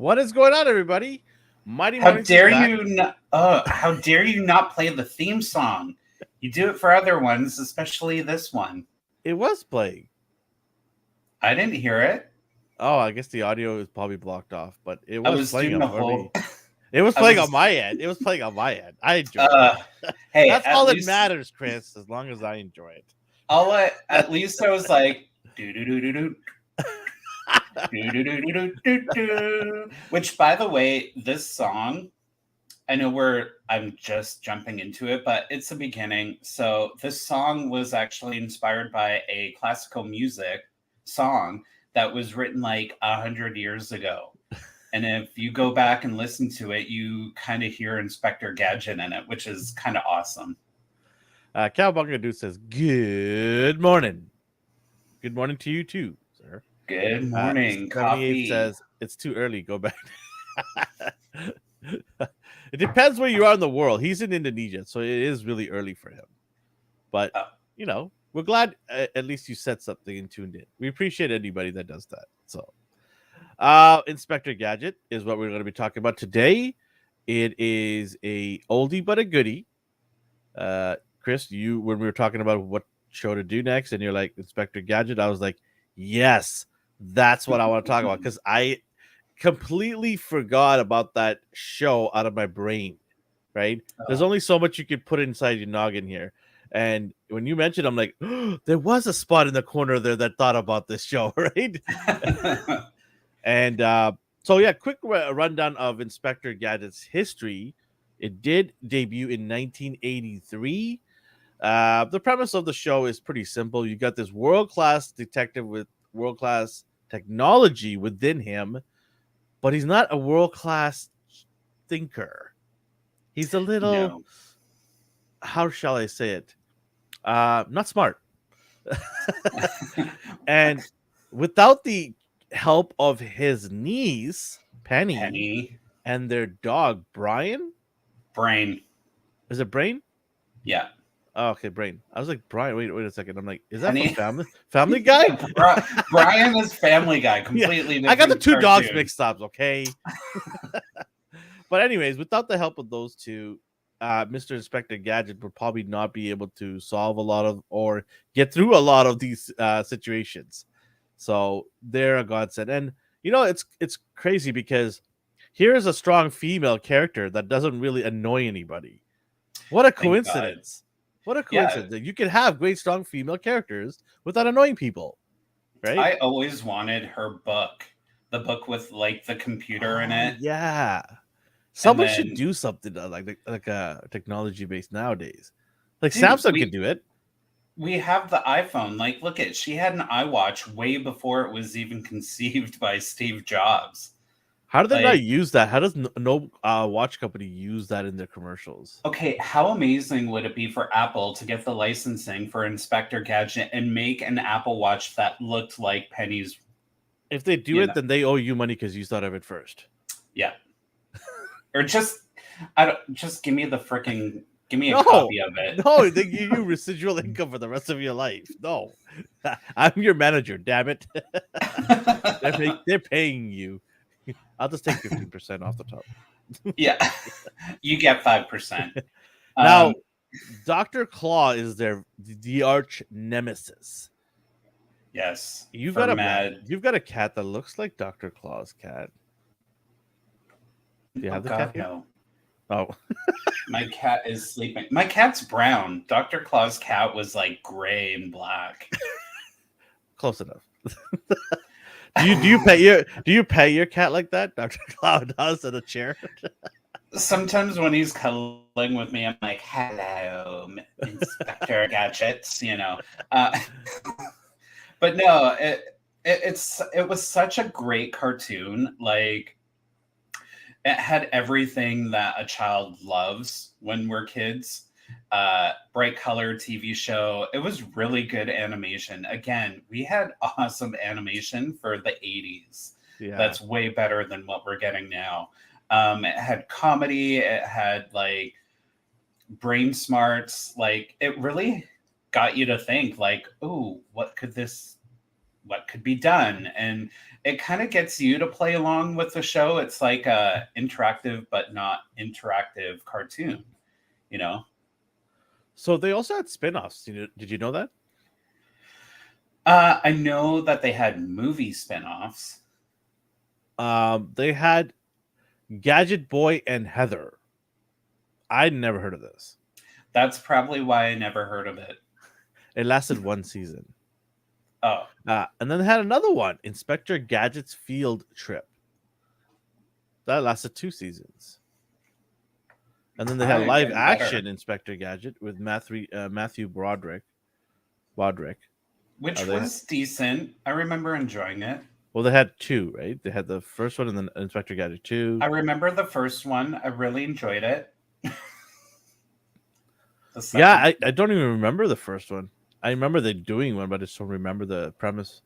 What is going on, everybody? Mighty How Mornings is dare back. you? How dare you not play the theme song? You do it for other ones, especially this one. It was playing. I didn't hear it. Oh, I guess the audio is probably blocked off, but it I was was playing doing on the for me. whole. It was I playing was. on my end. It was playing on my end. I enjoyed Uh, it. hey, That's at all that least matters, Chris, as long as I enjoy it. At least I was like do do do do do do do do do do do. Which, by the way, this song. I know I'm just jumping into it, but it's the beginning. So this song was actually inspired by a classical music song that was written like 100 years ago. And if you go back and listen to it, you kind of hear Inspector Gadget in it, which is kind of awesome. Cowabunga Dude says, "Good morning. Good morning to you too, sir." Good morning, 78 coffee. says, "It's too early. Go back." It depends where you are in the world. He's in Indonesia, so it is really early for him. But Oh, we're glad at least you said something and tuned in. We appreciate anybody that does that. So, Inspector Gadget is what we're going to be talking about today. It is a oldie but a goodie. Chris, you when we were talking about what show to do next, and you're like Inspector Gadget, I was like, yes, that's what I want to talk about because I completely forgot about that show out of my brain. Right? There's only so much you could put inside your noggin here. And when you mentioned, I'm like, oh, there was a spot in the corner there that thought about this show, right? And so, yeah, quick rundown of Inspector Gadget's history. It did debut in 1983. The premise of the show is pretty simple. You got this world-class detective with world-class technology within him, but he's not a world-class thinker. He's a little, no. how shall I say it? Not smart. And without the help of his niece, Penny, and their dog, Brian. Brain. Is it Brain? Yeah. Oh, okay, Brain. I was like, Brian, wait a second. I'm like, is that Penny? from Family Guy? Yeah, Brian is Family Guy, Yeah, completely different. I got the two dogs cartoon. mixed up, okay? But anyways, without the help of those two, Mr. Inspector Gadget would probably not be able to solve a lot of or get through a lot of these situations. So they're a godsend. And it's crazy because here is a strong female character that doesn't really annoy anybody. What a Thank God. coincidence. What a Yeah. coincidence that you can have great, strong female characters without annoying people. Right? I always wanted her book, the book with like the computer in it. Yeah. Someone then- should do something like a technology based nowadays. Like Dude, Samsung can do it. We have the iPhone. Like, look at she had an iWatch way before it was even conceived by Steve Jobs. How do they not use that? How does no watch company use that in their commercials? Okay, how amazing would it be for Apple to get the licensing for Inspector Gadget and make an Apple Watch that looked like Penny's? If they do it, then they owe you money because you thought of it first. Yeah. Or just give me the freaking. Give me a copy of it. No, they give you residual income for the rest of your life. No, I'm your manager. Damn it, they're paying you. I'll just take 15% off the top. Yeah, you get 5%. Now, Dr. Claw is the arch nemesis. Yes, you've got a cat that looks like Dr. Claw's cat. Do you have the cat here? No. Oh. My cat is sleeping. My cat's brown. Dr. Claw's cat was like gray and black. Close enough. Do you pet your cat like that? Dr. Claw does in a chair. Sometimes when he's cuddling with me, I'm like, "Hello, Inspector Gadgets," But no, it was such a great cartoon. Like, it had everything that a child loves when we're kids. Bright color TV show. It was really good animation. Again, we had awesome animation for the 80s. Yeah. That's way better than what we're getting now. It had comedy. It had like brain smarts. Like, it really got you to think like, oh, what could this what could be done, and it kind of gets you to play along with the show. It's like a interactive but not interactive cartoon, you know. So they also had spin-offs. Did you know that? I know that they had movie spin-offs. They had Gadget Boy and Heather. I'd never heard of this. That's probably why I never heard of it. It lasted one season. Oh, And then they had another one, Inspector Gadget's Field Trip. That lasted 2 seasons. And then they had I'm live getting action better. Inspector Gadget with Matthew Broderick. Which They was decent. I remember enjoying it. Well, they had two, right? They had the first one and then Inspector Gadget 2. I remember the first one. I really enjoyed it. The second, Yeah, I don't even remember the first one. I remember they doing one, but I just don't remember the premise.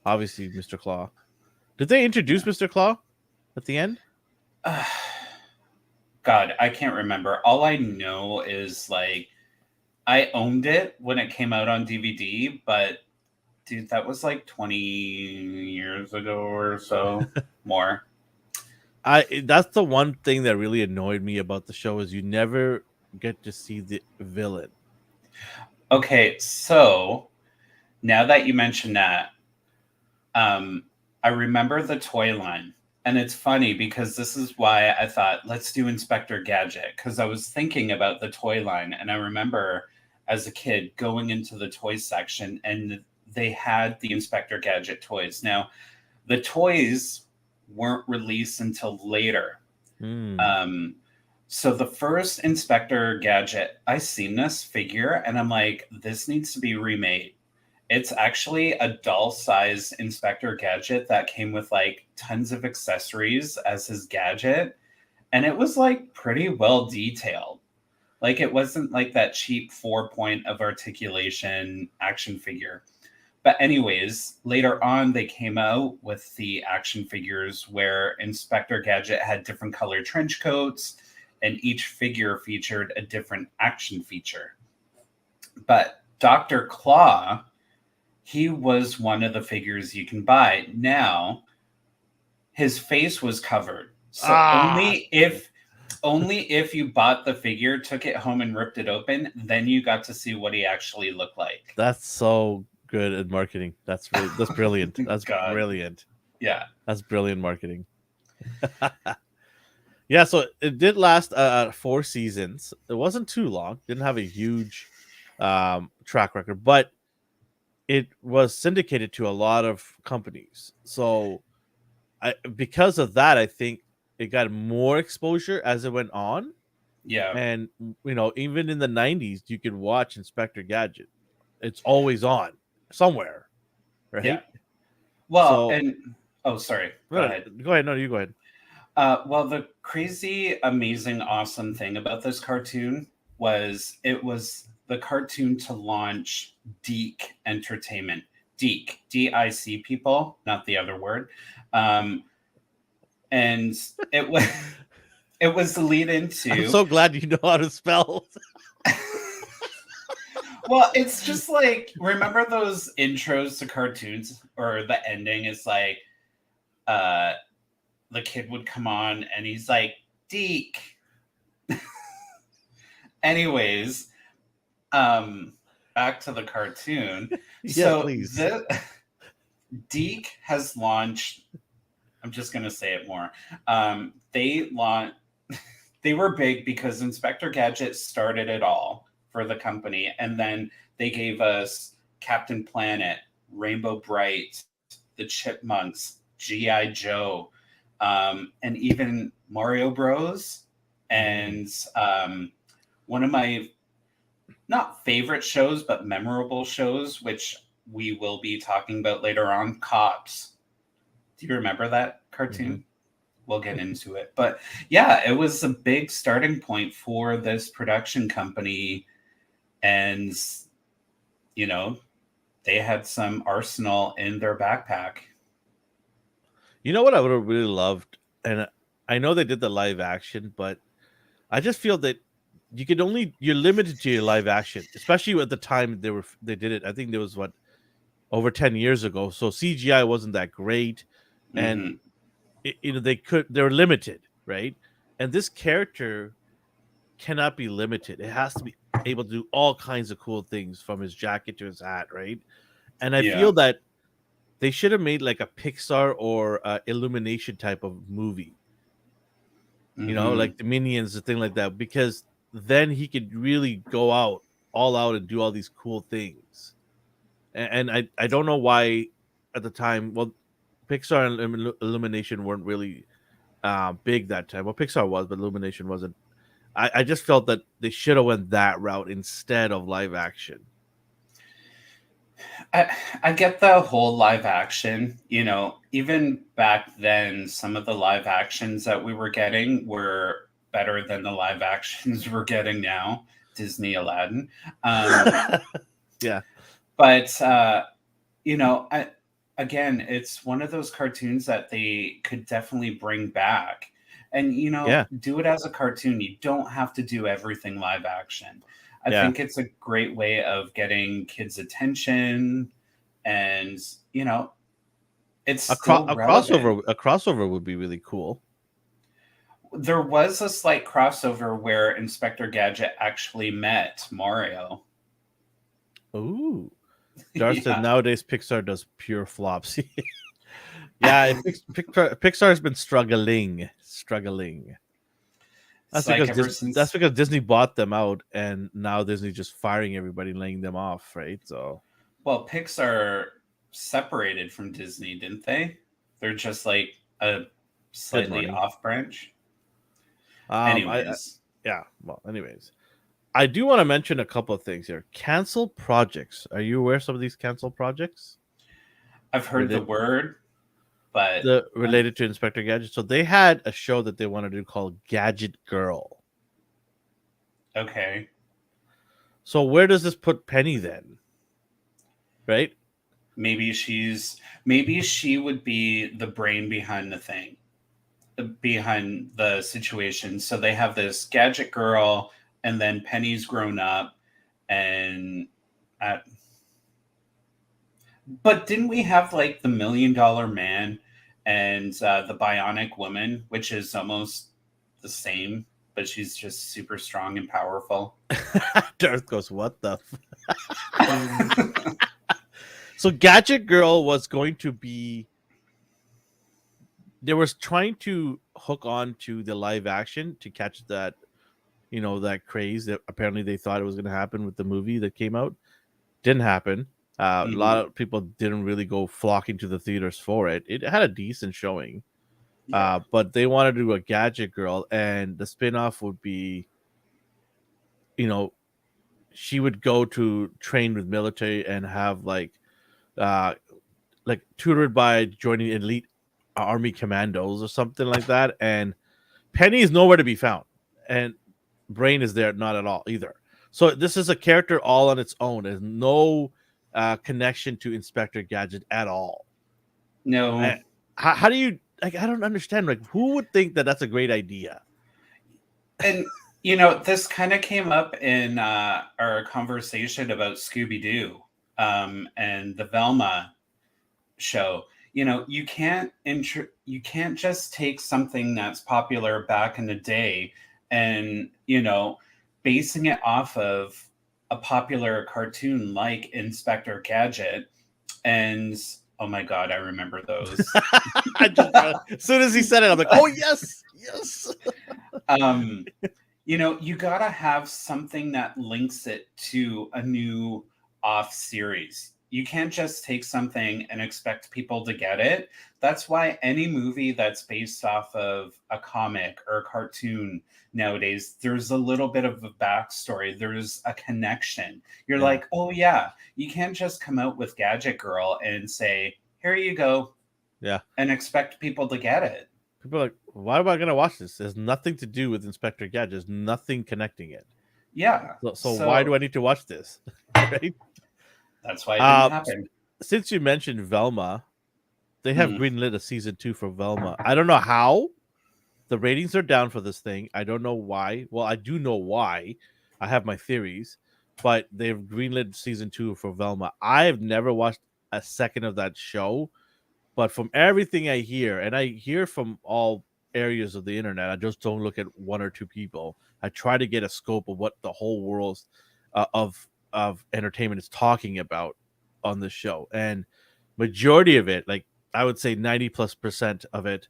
Obviously, Mr. Claw. Did they introduce Mr. Claw at the end? God, I can't remember. All I know is like I owned it when it came out on DVD, but dude, that was like 20 years ago or so, more. That's the one thing that really annoyed me about the show is you never get to see the villain. Okay, so now that you mention that, I remember the toy line. And it's funny because this is why I thought, let's do Inspector Gadget. Because I was thinking about the toy line. And I remember as a kid going into the toy section and they had the Inspector Gadget toys. Now, the toys weren't released until later. So the first Inspector Gadget, I seen this figure and I'm like, this needs to be remade. It's actually a doll size Inspector Gadget that came with like tons of accessories as his gadget. And it was like pretty well detailed. Like it wasn't like that cheap 4 point of articulation action figure. But, anyways, later on, they came out with the action figures where Inspector Gadget had different colored trench coats, and each figure featured a different action feature. But Dr. Claw, he was one of the figures you can buy. Now, his face was covered. So only if you bought the figure, took it home and ripped it open, then you got to see what he actually looked like. That's so good at marketing. That's brilliant. That's God. brilliant. Yeah. That's brilliant marketing. Yeah, so it did last 4 seasons. It wasn't too long. Didn't have a huge track record, but it was syndicated to a lot of companies. So because of that, I think it got more exposure as it went on. Yeah. And even in the 90s, you could watch Inspector Gadget. It's always on somewhere, right? Yeah. Well, So, and sorry. Go ahead. Go ahead. No, you go ahead. Well, the crazy, amazing, awesome thing about this cartoon was it was the cartoon to launch Deke Entertainment. Deke, D-I-C, people, not the other word. And it was it was the lead into. I'm so glad you know how to spell. Well, it's just like, remember those intros to cartoons or the ending is like the kid would come on and he's like, Deke. Anyways, back to the cartoon. Yeah, so please. Deke has launched, I'm just gonna say it more. They were big because Inspector Gadget started it all for the company, and then they gave us Captain Planet, Rainbow Bright, the Chipmunks, G.I. Joe, and even Mario Bros. And one of my not favorite shows, but memorable shows, which we will be talking about later on, Cops. Do you remember that cartoon? Mm-hmm. We'll get into it. But yeah, it was a big starting point for this production company. And, they had some arsenal in their backpack. You know what I would have really loved? And I know they did the live action, but I just feel that you're limited to your live action, especially at the time they did it. I think there was over 10 years ago. So CGI wasn't that great, and Hmm. they were limited, right? And this character cannot be limited. It has to be able to do all kinds of cool things from his jacket to his hat, right? And I Yeah. feel that they should have made like a Pixar or Illumination type of movie, Hmm. like the Minions, the thing like that, because then he could really go out all out and do all these cool things. And I don't know why at the time. Well, Pixar and Illumination weren't really big that time. Well, Pixar was, but Illumination wasn't. I just felt that they should have went that route instead of live action. I get the whole live action. Even back then, some of the live actions that we were getting were better than the live actions we're getting now. Disney Aladdin. Yeah, But again, it's one of those cartoons that they could definitely bring back, and yeah, do it as a cartoon. You don't have to do everything live action. I yeah. think it's a great way of getting kids' attention, and you know, it's still relevant. A crossover would be really cool. There was a slight crossover where Inspector Gadget actually met Mario. Ooh, Darth said Yeah, nowadays Pixar does pure flops. Yeah, Pixar's been struggling. it's like ever That's since. because Disney bought them out, and now Disney just firing everybody and laying them off, right? So Well, Pixar separated from Disney, didn't they? They're just like a good slightly money. off branch. I Anyways, yeah. Well, anyways, I do want to mention a couple of things here. Cancel projects. Are you aware of some of these cancel projects I've heard the related word, but related to Inspector Gadget? So they had a show that they wanted to do called Gadget Girl. okay. So where does this put Penny then? Right? Maybe she would be the brain behind the thing, behind the situation. So they have this gadget girl, and then Penny's grown up, and uh, but didn't we have like the $1 million Man and the Bionic Woman, which is almost the same, but she's just super strong and powerful? Darth goes, what the? So Gadget Girl was going to be. They was trying to hook on to the live action to catch that, that craze that apparently they thought it was going to happen with the movie that came out. Didn't happen. A lot Hmm. of people didn't really go flocking to the theaters for it. It had a decent showing, Yeah. but they wanted to do a Gadget Girl, and the spinoff would be, you know, she would go to train with military and have uh, like tutored by joining elite army commandos or something like that. And Penny is nowhere to be found, and Brain is there not at all either. So this is a character all on its own. There's no connection to Inspector Gadget at all. No. How do you like? I don't understand. Like, who would think that that's a great idea? And this kind of came up in our conversation about Scooby Doo, and the Velma show. You can't just take something that's popular back in the day and basing it off of a popular cartoon like Inspector Gadget. And oh my god, I remember those. As soon as he said it, I'm like, oh yes, yes. um you gotta have something that links it to a new off series. You can't just take something and expect people to get it. That's why any movie that's based off of a comic or a cartoon nowadays, there's a little bit of a backstory. There's a connection. You're Yeah, like, oh yeah, you can't just come out with Gadget Girl and say, here you go, yeah. and expect people to get it. People are like, why am I gonna watch this? There's nothing to do with Inspector Gadget. There's nothing connecting it. Yeah. So why do So I need to watch this? Right? that's why it didn't Uh, happen. since you mentioned Velma, they have Hmm. greenlit a season 2 for Velma. I don't know how the ratings are down for this thing. I don't know why. Well, I do know why. I have my theories, but they've greenlit season 2 for Velma. I have never watched a second of that show. But from everything I hear, and I hear from all areas of the internet, I just don't look at one or two people. I try to get a scope of what the whole world of entertainment is talking about on the show, and majority of it, like I would say 90+% of it,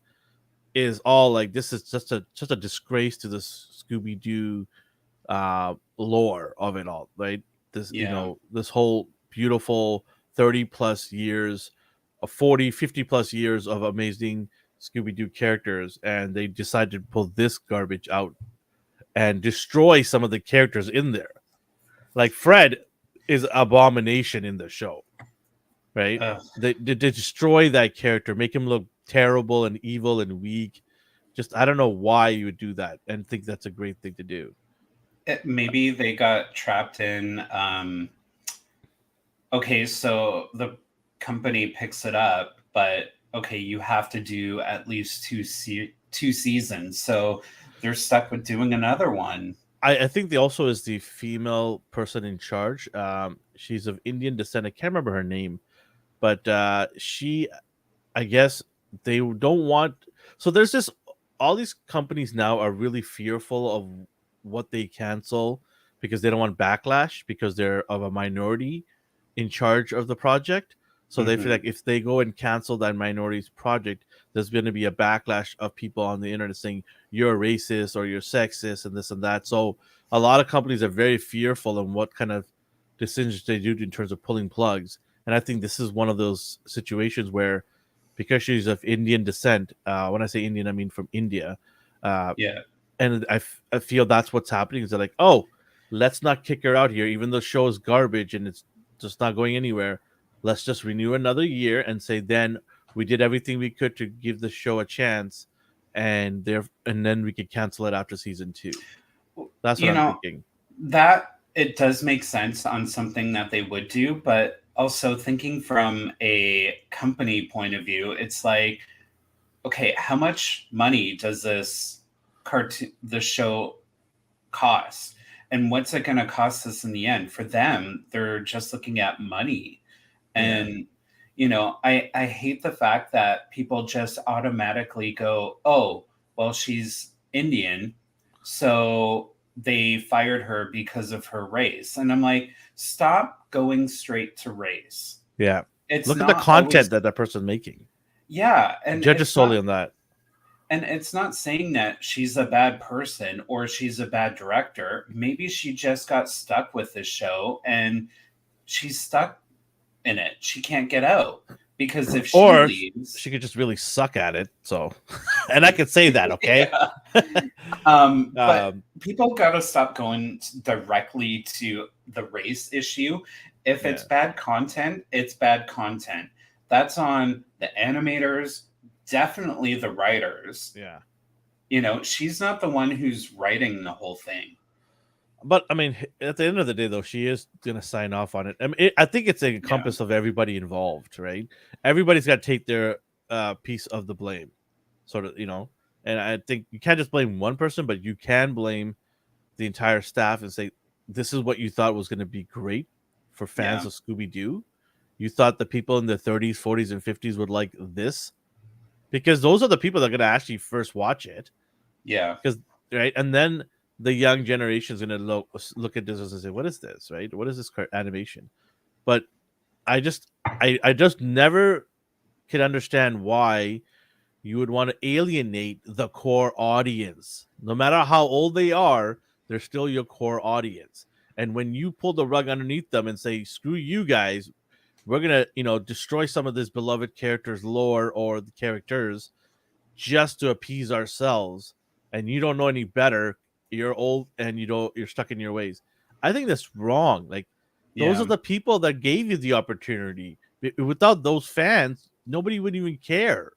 is all like this is just a disgrace to this Scooby Doo lore of it all, right? This, Yeah. this whole beautiful 30 plus years, 40, 50 plus years of amazing Scooby Doo characters, and they decided to pull this garbage out and destroy some of the characters in there. Like Fred is abomination in the show, right? Ugh. They destroy that character, make him look terrible and evil and weak. Just I don't know why you would do that and think that's a great thing to do. Maybe they got trapped in. Okay, so the company picks it up, but okay, you have to do at least two seasons, so they're stuck with doing another one. I think the also is the female person in charge. She's of Indian descent. I can't remember her name, but she, I guess, they don't want. So there's this. All these companies now are really fearful of what they cancel because they don't want backlash because they're of a minority in charge of the project. So they feel Hmm. like if they go and cancel that minority's project, there's going to be a backlash of people on the internet saying you're racist or you're sexist and this and that. So a lot of companies are very fearful of what kind of decisions they do in terms of pulling plugs. And I think this is one of those situations where, because she's of Indian descent, when I say Indian, I mean from India, uh, Yeah, and I feel that's what's happening. Is they're like, oh, let's not kick her out here, even though the show is garbage and it's just not going anywhere. Let's just renew another year and say then we did everything we could to give the show a chance, and then we could cancel it after season 2. That's what you I'm know thinking. that it does make sense on something that they would do, but also thinking from a company point of view, it's like, okay, how much money does the show cost? And what's it going to cost us in the end? For them, they're just looking at money. Yeah, And, I hate the fact that people just automatically go, oh, well, she's Indian. So they fired her because of her race. And I'm like, stop going straight to race. yeah. It's Look at the not always, content that that person's making. yeah. Judge it solely on that. And it's not saying that she's a bad person or she's a bad director. Maybe she just got stuck with this show and she's stuck in it. She can't get out because if she Or leaves, she could just really suck at it. So, and I could say that, okay? yeah. But um, people got to stop going directly to the race issue. If yeah, it's bad content, it's bad content. That's on the animators, definitely the writers. yeah. She's not the one who's writing the whole thing. But I mean, at the end of the day, though, she is gonna sign off on it. I mean, I think it's a Yeah. compass of everybody involved, right? Everybody's got to take their piece of the blame, sort of, And I think you can't just blame one person, but you can blame the entire staff and say, "This is what you thought was going to be great for fans Yeah. of Scooby Doo. You thought the people in their 30s, 40s, and 50s would like this, because those are the people that are going to actually first watch it." Yeah. Because right, and then the young generation is going to look at this and say, "What is this? Right? What is this animation?" But I just I just never could understand why you would want to alienate the core audience. No matter how old they are, they're still your core audience. And when you pull the rug underneath them and say, "Screw you guys, we're gonna destroy some of this beloved character's lore or the characters just to appease ourselves," and you don't know any better, you're old and you're stuck in your ways. I think that's wrong. Like, those Yeah. are the people that gave you the opportunity. Without those fans, nobody would even care,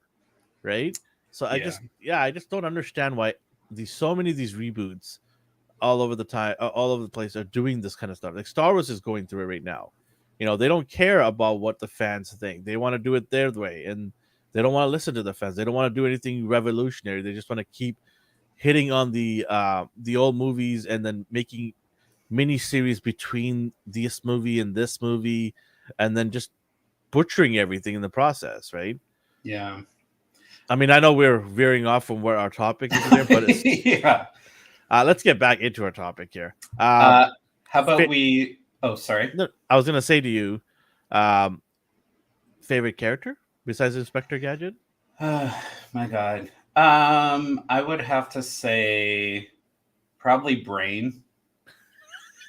right? So Yeah. I just don't understand why so many of these reboots all over the time, all over the place, are doing this kind of stuff. Like Star Wars is going through it right now. They don't care about what the fans think. They want to do it their way, and they don't want to listen to the fans. They don't want to do anything revolutionary. They just want to keep hitting on the old movies and then making mini series between this movie and this movie, and then just butchering everything in the process, right? Yeah. I mean, I know we're veering off from where our topic is there, but it's Yeah. let's get back into our topic here. How about we? Oh, sorry. No, I was gonna say to you, um, favorite character besides Inspector Gadget? My God. I would have to say probably Brain.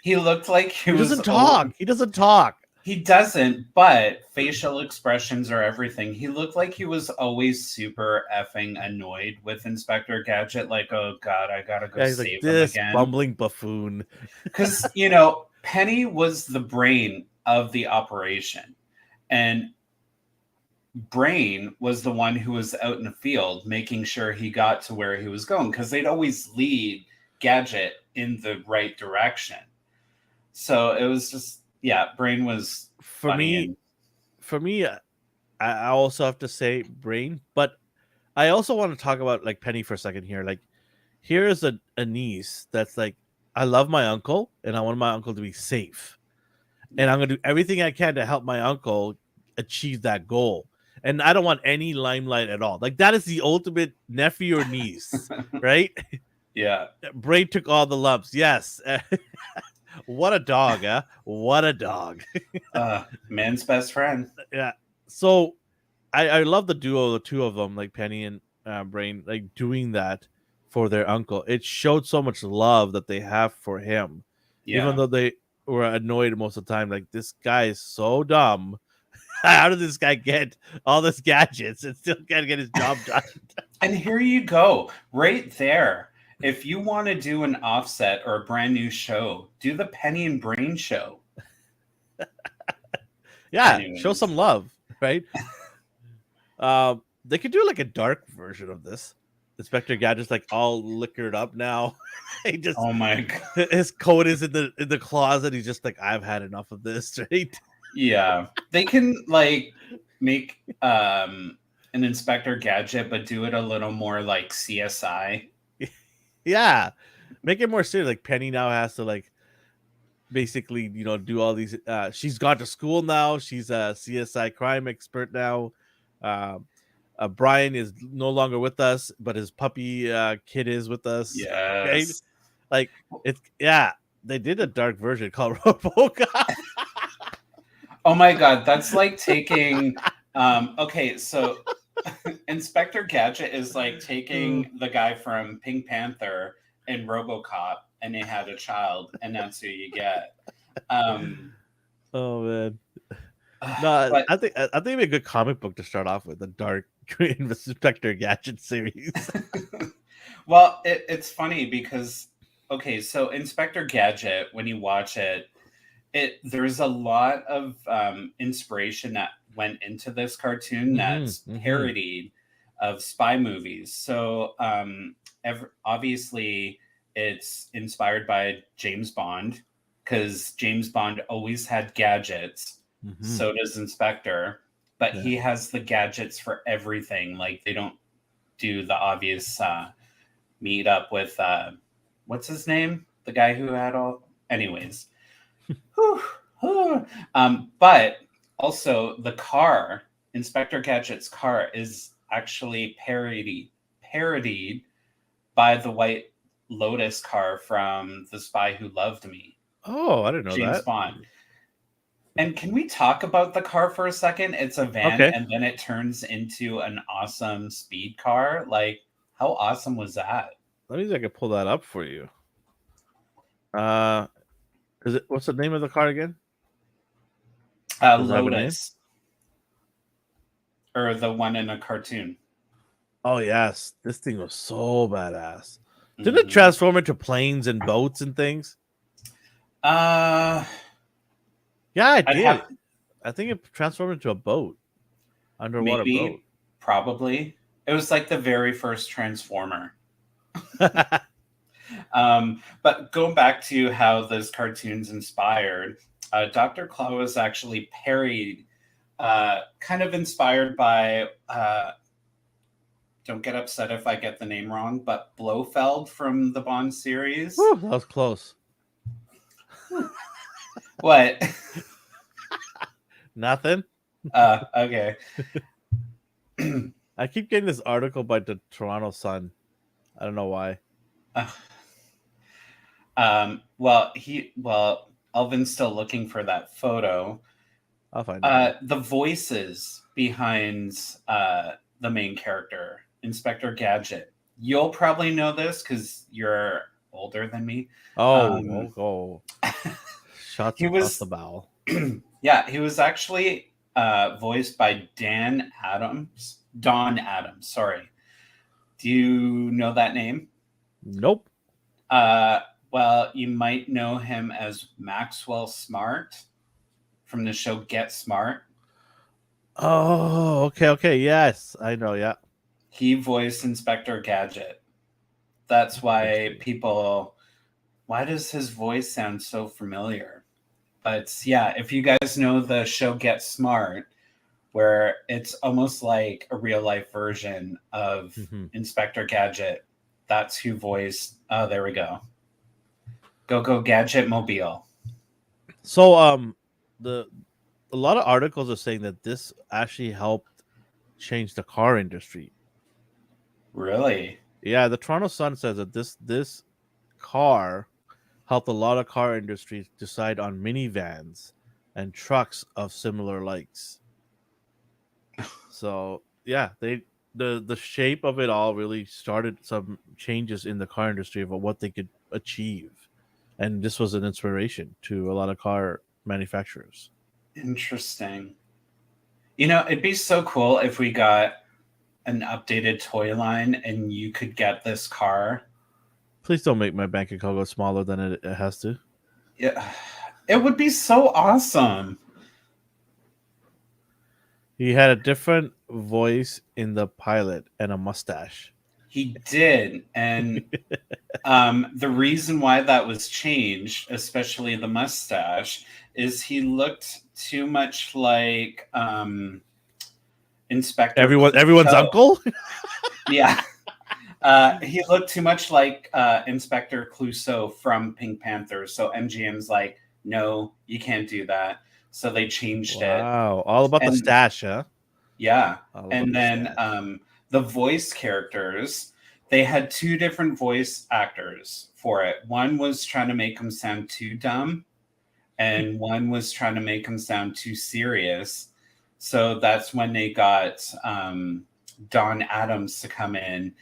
He looked like he He was. doesn't Oh, talk. He doesn't talk. he doesn't, but facial expressions are everything. He looked like he was always super effing annoyed with Inspector Gadget. Like, oh God, I gotta go Yeah, he's like save him this again. bumbling buffoon. Because, Penny was the brain of the operation. And Brain was the one who was out in the field making sure he got to where he was going because they'd always lead Gadget in the right direction. So it was just, yeah, Brain was For funny. me, I also have to say Brain, but I also want to talk about like Penny for a second here. Like, here is a niece that's like, I love my uncle and I want my uncle to be safe, and I'm gonna do everything I can to help my uncle achieve that goal. And I don't want any limelight at all. Like, that is the ultimate nephew or niece, right? Yeah. Brain took all the lumps. Yes. What a dog, huh? What a dog. Man's best friend. Yeah. So I love the duo, the two of them, like Penny and Brain, like doing that for their uncle. It showed so much love that they have for him, even Yeah. though they were annoyed most of the time. Like, this guy is so dumb. How did this guy get all this gadgets and still can't get his job done? And here you go, right there. If you want to do an offset or a brand new show, do the Penny and Brain show. Yeah, show Anyways. some love, right? They could do like a dark version of this. Inspector Gadget's like all liquored up now. He just Oh my God. his coat is in the closet. He's just like, I've had enough of this, right? Yeah. They can like make an Inspector Gadget, but do it a little more like CSI. Yeah, make it more serious. Like, Penny now has to like basically, do all these. She's gone to school now. She's a CSI crime expert now. Um, Brian is no longer with us, but his puppy kid is with us. Right? Yes. Like, it's, yeah. They did a dark version called RoboCop. Oh my God, that's like taking okay, so Inspector Gadget is like taking the guy from Pink Panther and RoboCop and they had a child and that's who you get. Um Oh man, no, but I think it'd be a good comic book to start off with, the dark Inspector Gadget series. well, it's funny because okay, so Inspector Gadget when you watch it there's a lot of inspiration that went into this cartoon that's parodied of spy movies. So obviously it's inspired by James Bond because James Bond always had gadgets. So does Inspector, but he has the gadgets for everything. Like they don't do the obvious meet up with what's his name? The guy who had all. Anyways. But also the car, Inspector Gadget's car, is actually parodied by the White Lotus car from The Spy Who Loved Me. Oh, I didn't know James that. Bond. And can we talk about the car for a second? It's a van Okay. and then it turns into an awesome speed car. Like, how awesome was that? Let me see if I can pull that up for you. Is it, what's the name of the car again? Does it have a name? Lotus. Or the one in a cartoon. Oh yes, this thing was so badass. Didn't it transform into planes and boats and things? Yeah, it did. I think it transformed into a boat, underwater boat. Probably. It was like the very first Transformer. But going back to how this cartoon's inspired, Dr. Claw was actually parodied, kind of inspired by, don't get upset if I get the name wrong, but Blofeld from the Bond series. Whew, that was close. What? Nothing? Okay. I keep getting this article by the Toronto Sun. I don't know why. Well, Elvin's still looking for that photo. I'll find it. The voices behind the main character, Inspector Gadget. You'll probably know this because you're older than me. Oh, oh. Shots He across the was, bow. yeah, he was actually voiced by Don Adams. Sorry. Do you know that name? Nope. Uh, well, you might know him as Maxwell Smart from the show Get Smart. Oh, okay. Yes, I know. Yeah. He voiced Inspector Gadget. That's why Interesting. people. Why does his voice sound so familiar? But yeah, if you guys know the show Get Smart, where it's almost like a real life version of Mhm. Inspector Gadget, that's who voiced. Oh, there we go. Go Gadget Mobile. So, the a lot of articles are saying that this actually helped change the car industry. Really Yeah, the Toronto Sun says that this car helped a lot of car industries decide on minivans and trucks of similar likes. So yeah, the shape of it all really started some changes in the car industry of what they could achieve, and this was an inspiration to a lot of car manufacturers. interesting. You know, it'd be so cool if we got an updated toy line and you could get this car. Please don't make my bank account go smaller than it has to. Yeah, it would be so awesome. He had a different voice in the pilot and a mustache. He did. And the reason why that was changed, especially the mustache, is he looked too much like Inspector Everyone's Clouseau. uncle. Yeah. He looked too much like Inspector Clouseau from Pink Panther. So MGM's like, no, you can't do that. So they changed it. Wow, all about the And stash, huh? yeah. All about And the then stash. the voice characters, they had two different voice actors for it. One was trying to make him sound too dumb, and one was trying to make him sound too serious. So that's when they got Don Adams to come in,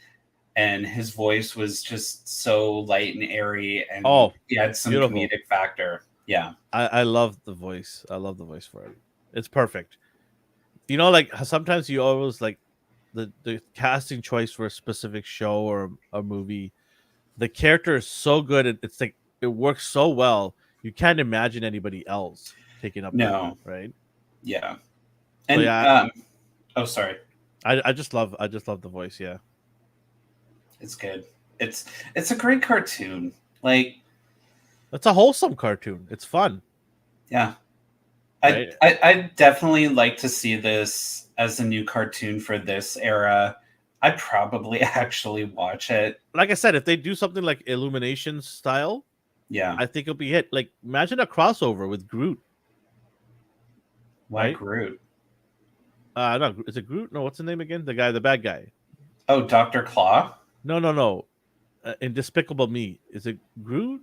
and his voice was just so light and airy, and Oh, he had some beautiful. comedic factor. Yeah. I love the voice. I love the voice for it. It's perfect. You know, like sometimes you always like the casting choice for a specific show or a movie. The character is so good. It's like it works so well. You can't imagine anybody else taking up that role, No. right? Yeah. So And yeah, oh, sorry. I just love the voice. Yeah, It's good. It's it's a great cartoon. Like, it's a wholesome cartoon. It's fun, yeah. right? I definitely like to see this as a new cartoon for this era. I'd probably actually watch it. Like I said, if they do something like Illumination style, Yeah. I think it'll be hit. Like imagine a crossover with Groot, Why right? Groot? No, is it Groot? No, what's the name again? The bad guy. Oh, Dr. Claw? No. In Despicable Me, is it Groot?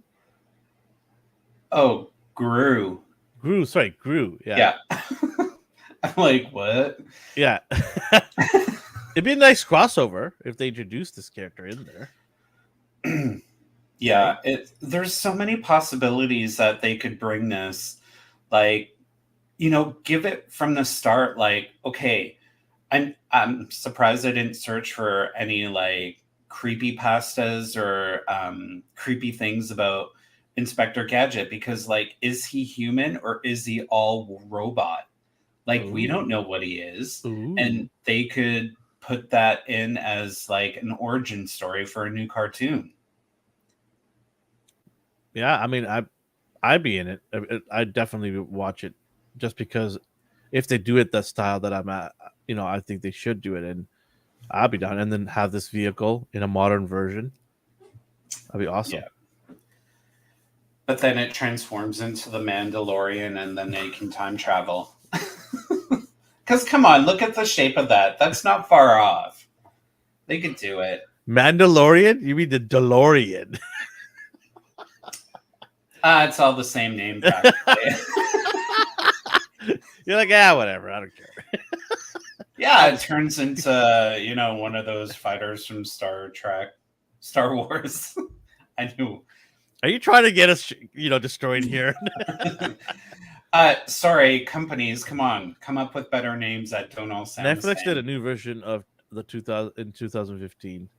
Oh, Gru. Gru, sorry, Gru. Yeah, Yeah. I'm like, what? yeah. It'd be a nice crossover if they introduced this character in there, right? Yeah, there's so many possibilities that they could bring this. Like, give it from the start, like, okay, I'm surprised I didn't search for any like creepy pastas or creepy things about Inspector Gadget, because like, is he human or is he all robot? Like, we don't Ooh, know what he is. ooh. And they could put that in as like an origin story for a new cartoon. Yeah, I mean, I'd be in it. I'd definitely watch it, just because if they do it that style that I'm at, I think they should do it, and I'll be down. And then have this vehicle in a modern version. That'd be awesome. Yeah. But then it transforms into the Mandalorian and then they can time travel. Because come on, look at the shape of that. That's not far off. They could do it. Mandalorian? You mean the DeLorean? It's all the same name practically. You're like, yeah, whatever. I don't care. Yeah, it turns into, you know, one of those fighters from Star Wars. I knew. Are you trying to get us, destroyed here? Sorry, companies, come on, come up with better names that don't all sound the Netflix same. did a new version of the 2015.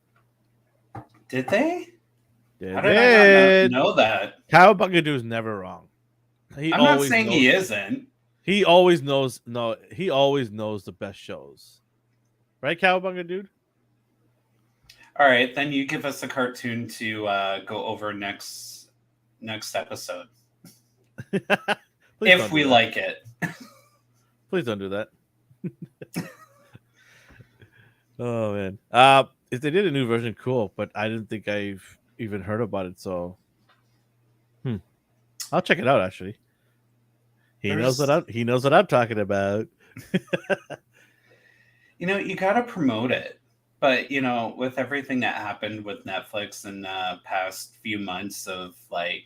Did they? They How did I did. not know that? Cowabunga is never wrong. I'm not saying he isn't. He always knows. No, he always knows the best shows, right, Cowabunga dude? All right, then you give us a cartoon to go over next episode if we like it. Please don't do that. Oh man. If they did a new version, cool. But I didn't think I've even heard about it. So, I'll check it out. Actually, he knows what I'm talking about. You know, you got to promote it. But, you know, with everything that happened with Netflix in the past few months of like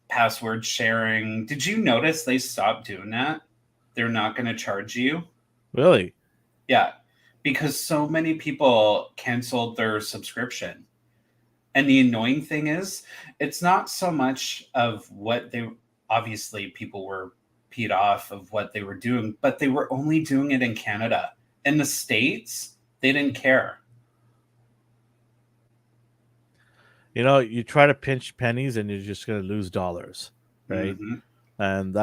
password sharing, did you notice they stopped doing that? They're not going to charge you. Really? Yeah, because so many people canceled their subscription. And the annoying thing is, it's not so much of what they obviously people were peed off of what they were doing, but they were only doing it in Canada. In the States, they didn't care. You know, you try to pinch pennies and you're just going to lose dollars, right? Mm-hmm. And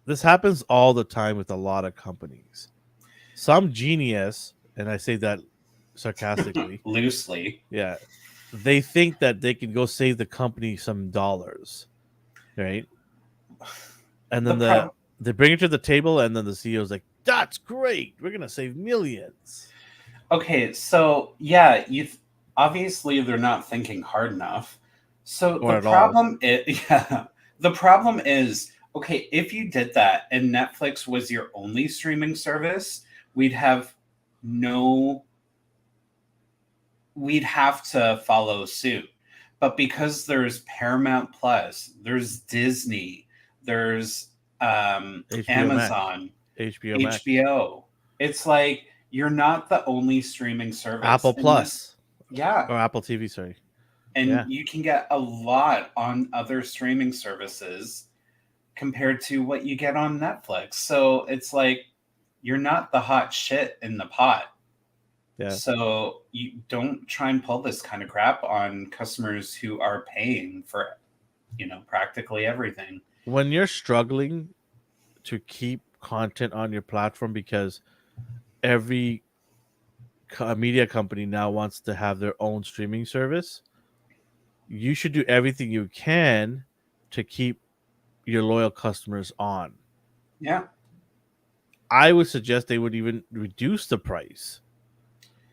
this happens all the time with a lot of companies. Some genius, and I say that sarcastically, loosely, yeah, they think that they can go save the company some dollars, right? And then they bring it to the table, and then the CEO's like, "That's great. We're gonna save millions." Okay, so yeah, obviously they're not thinking hard enough. So the problem is, okay, if you did that and Netflix was your only streaming service, we'd have to follow suit. But because there's Paramount Plus, there's Disney, there's Amazon, HBO. It's like you're not the only streaming service. Apple Plus. Yeah. Or Apple TV, sorry. And you can get a lot on other streaming services compared to what you get on Netflix. So it's like you're not the hot shit in the pot. Yeah. So you don't try and pull this kind of crap on customers who are paying for, practically everything. When you're struggling to keep content on your platform because every media company now wants to have their own streaming service, you should do everything you can to keep your loyal customers on. Yeah. I would suggest they would even reduce the price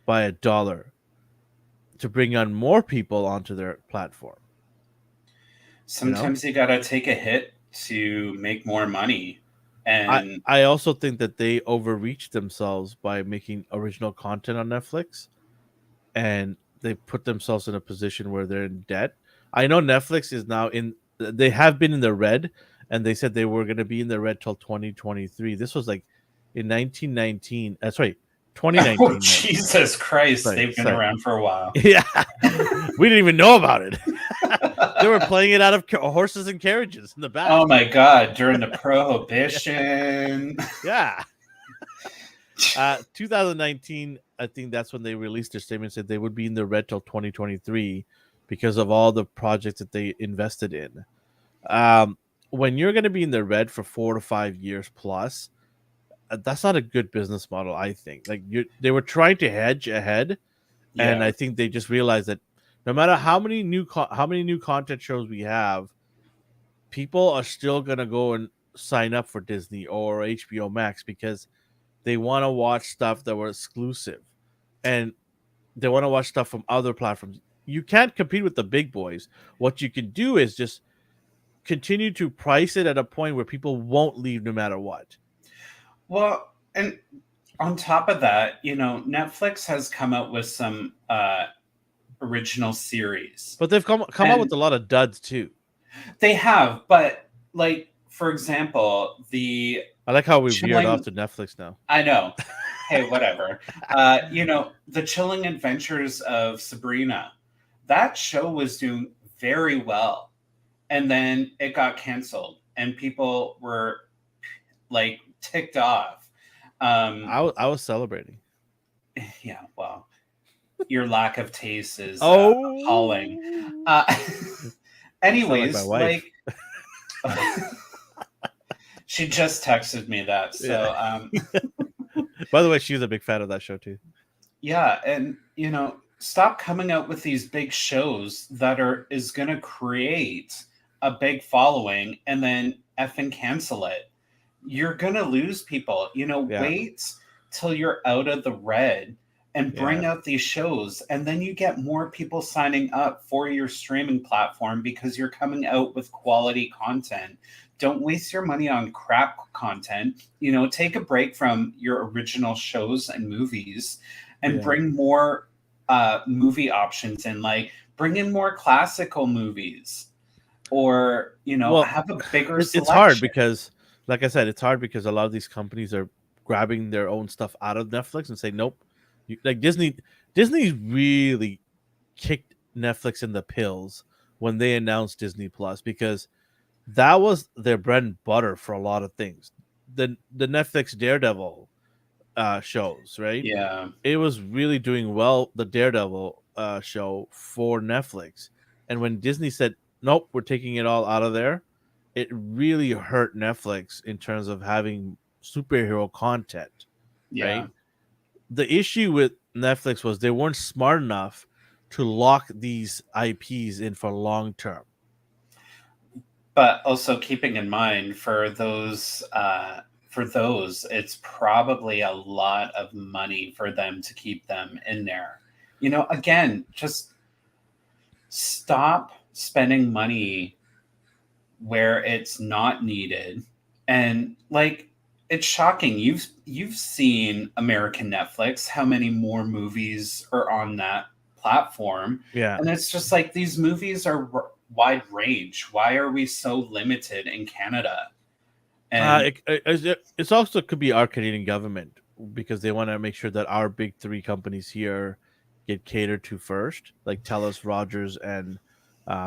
by $1 to bring on more people onto their platform. Sometimes you got to take a hit to make more money. And I also think that they overreached themselves by making original content on Netflix, and they put themselves in a position where they're in debt. I know Netflix is now they have been in the red, and they said they were going to be in the red till 2023. This was like in 2019. Sorry, 2019. Oh, Jesus Christ. They've been around for a while. Yeah. We didn't even know about it. They were playing it out of horses and carriages in the back. Oh my God. During the Prohibition. Yeah. 2019, I think that's when they released their statement, said they would be in the red till 2023 because of all the projects that they invested in. When you're going to be in the red for 4 to 5 years plus, that's not a good business model, I think. Like they were trying to hedge ahead, and I think they just realized that no matter how many new content shows we have, people are still gonna go and sign up for Disney or HBO Max because they want to watch stuff that were exclusive, and they want to watch stuff from other platforms. You can't compete with the big boys. What you can do is just continue to price it at a point where people won't leave no matter what. Well, and on top of that, Netflix has come out with some original series. But they've come out with And a lot of duds too. they have, but like for example, the I like how we veered off chilling to Netflix now. I know. Hey, whatever. The chilling adventures of Sabrina. That show was doing very well. And then it got canceled and people were like ticked off. Um I was celebrating. yeah, well, your lack of taste is appalling. Oh, Uh, you sound like my anyways, wife. like she just texted me that. Yeah. So By the way, she's a big fan of that show too. yeah, and stop coming out with these big shows that is going to create a big following and then effing cancel it. You're going to lose people. Yeah, Wait till you're out of the red and yeah, bring out these shows, and then you get more people signing up for your streaming platform because you're coming out with quality content. Don't waste your money on crap content. Take a break from your original shows and movies and yeah. bring more movie options in, like bring in more classical movies, or Well, have a bigger it's hard selection. because, like I said, it's hard because a lot of these companies are grabbing their own stuff out of Netflix and say, nope. Like Disney, Disney really kicked Netflix in the pills when they announced Disney Plus because that was their bread and butter for a lot of things. The Netflix Daredevil shows, right? Yeah, It was really doing well, the Daredevil show for Netflix. And when Disney said, nope, we're taking it all out of there, it really hurt Netflix in terms of having superhero content, yeah. right? The issue with Netflix was they weren't smart enough to lock these IPs in for long term. But also keeping in mind for those, it's probably a lot of money for them to keep them in there. Again, just stop spending money where it's not needed. And like, it's shocking. You've seen American Netflix, how many more movies are on that platform, Yeah. and it's just like these movies are wide range. Why are we so limited in Canada? And It's also could be our Canadian government because they want to make sure that our big three companies here get catered to first, like TELUS, Rogers, and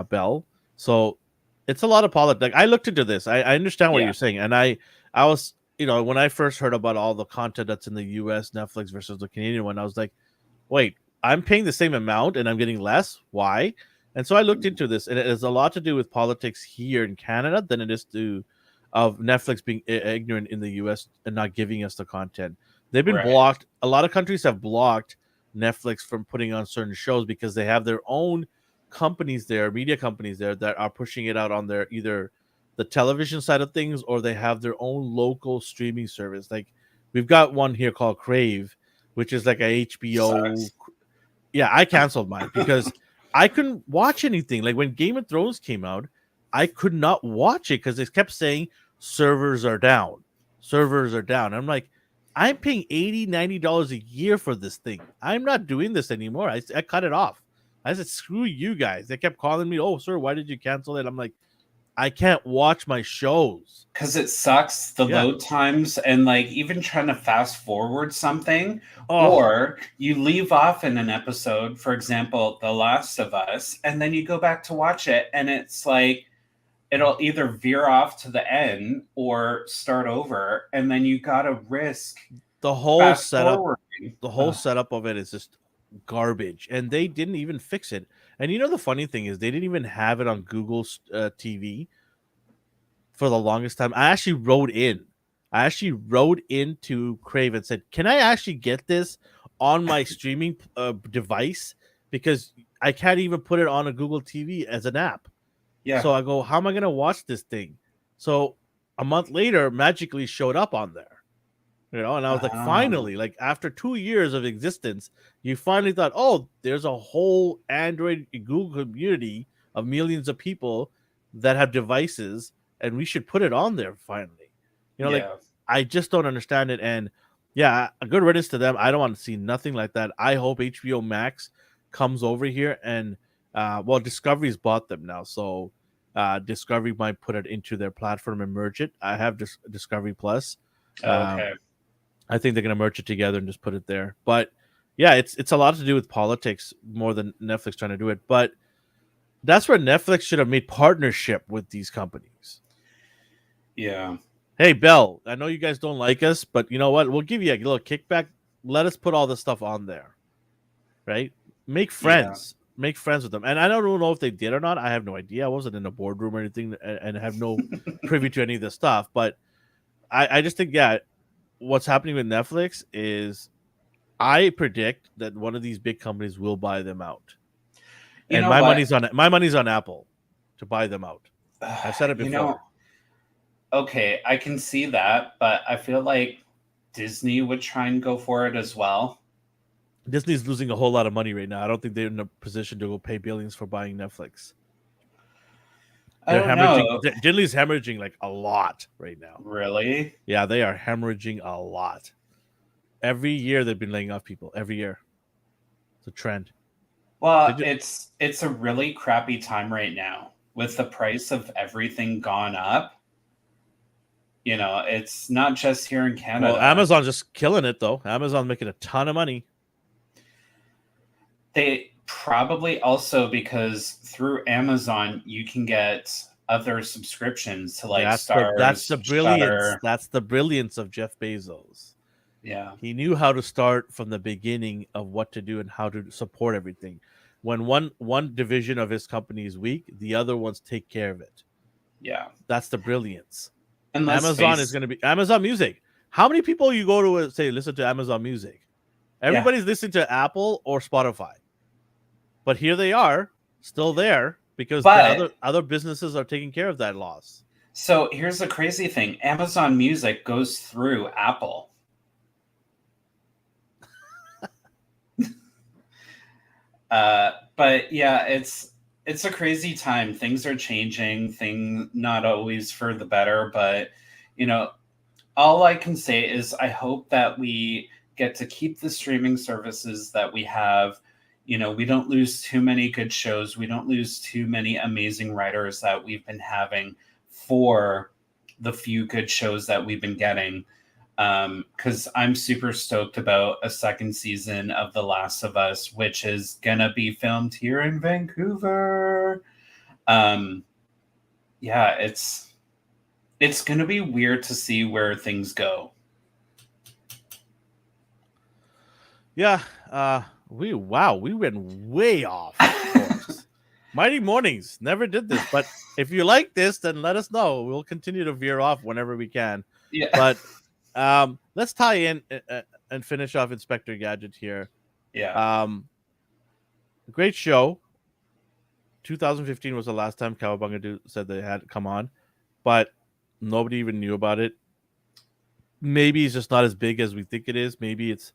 Bell. So it's a lot of politics. Like I looked into this. I understand what yeah, you're saying, and I was when I first heard about all the content that's in the U.S. Netflix versus the Canadian one, I was like, wait, I'm paying the same amount and I'm getting less. Why? And so I looked into this, and it has a lot to do with politics here in Canada than it is to of Netflix being ignorant in the U.S. and not giving us the content. They've been right. blocked. A lot of countries have blocked Netflix from putting on certain shows because they have their own companies there, media companies there that are pushing it out on their either the television side of things or they have their own local streaming service. Like we've got one here called Crave, which is like a HBO. Sucks. Yeah, I canceled mine because I couldn't watch anything. Like when Game of Thrones came out, I could not watch it because it kept saying servers are down. Servers are down. I'm like, I'm paying $80, $90 a year for this thing. I'm not doing this anymore. I cut it off. I said, screw you guys. They kept calling me, oh, sir, why did you cancel it? I'm like, I can't watch my shows. Because it sucks, the Yeah. load times, and like even trying to fast forward something, Oh, or you leave off in an episode, for example, The Last of Us, and then you go back to watch it, and it's like it'll either veer off to the end or start over, and then you gotta risk the whole fast setup forwarding. the whole setup of it is just garbage and they didn't even fix it. And the funny thing is they didn't even have it on Google's TV for the longest time. I actually wrote into Crave and said, can I actually get this on my streaming device because I can't even put it on a Google TV as an app. Yeah. So I go, how am I going to watch this thing? So a month later magically showed up on there. And I was like, Um, finally, like after 2 years of existence, you finally thought, oh, there's a whole Android Google community of millions of people that have devices, and we should put it on there finally. Like yeah. I just don't understand it. And yeah, a good riddance to them. I don't want to see nothing like that. I hope HBO Max comes over here and well, Discovery's bought them now, so Discovery might put it into their platform and merge it. I have Discovery Plus. Okay. I think they're gonna merge it together and just put it there. But yeah, it's a lot to do with politics more than Netflix trying to do it. But that's where Netflix should have made partnership with these companies. Yeah. Hey, Bell, I know you guys don't like us, but you know what? We'll give you a little kickback. Let us put all this stuff on there, right? Make Yeah. friends. Make friends with them. And I don't know if they did or not. I have no idea. I wasn't in a boardroom or anything and have no privy to any of this stuff. But I just think, yeah, what's happening with Netflix is I predict that one of these big companies will buy them out. You And know what? my money's on Apple to buy them out. I've said it You before. know, okay, I can see that, but I feel like Disney would try and go for it as well. Disney's losing a whole lot of money right now. I don't think they're in a position to go pay billions for buying Netflix. I They're don't hemorrhaging. know. Disney's hemorrhaging like a lot right now. Really? Yeah, they are hemorrhaging a lot. Every year they've been laying off people. Every year, it's a trend. Well, it's a really crappy time right now with the price of everything gone up. You know, it's not just here in Well, Canada. Amazon's just killing it though. Amazon's making a ton of money. They probably also because through Amazon you can get other subscriptions to like That's Stars, the brilliance. Shutter. That's the brilliance of Jeff Bezos. Yeah. He knew how to start from the beginning of what to do and how to support everything. When one division of his company is weak, the other ones take care of it. Yeah. That's the brilliance. And let's Amazon is face going to be Amazon Music. How many people you go to say listen to Amazon Music? yeah. Everybody's listening to Apple or Spotify. But here they are, still there because the But other businesses are taking care of that loss. so here's the crazy thing. Amazon Music goes through Apple. But yeah, it's a crazy time. Things are changing. Thing not always for the better, but you know, all I can say is I hope that we get to keep the streaming services that we have. You know, we don't lose too many good shows. We don't lose too many amazing writers that we've been having for the few good shows that we've been getting. Because I'm super stoked about a second season of The Last of Us, which is gonna be filmed here in Vancouver. Um, yeah, it's gonna be weird to see where things go. Yeah, we went way off course. Mighty Mornings never did this, but if you like this, then let us know. We'll continue to veer off whenever we can. Yeah. But let's tie in and finish off Inspector Gadget here. Yeah. Great show. 2015 was the last time Cowabunga said they had come on, but nobody even knew about it. Maybe it's just not as big as we think it is. Maybe it's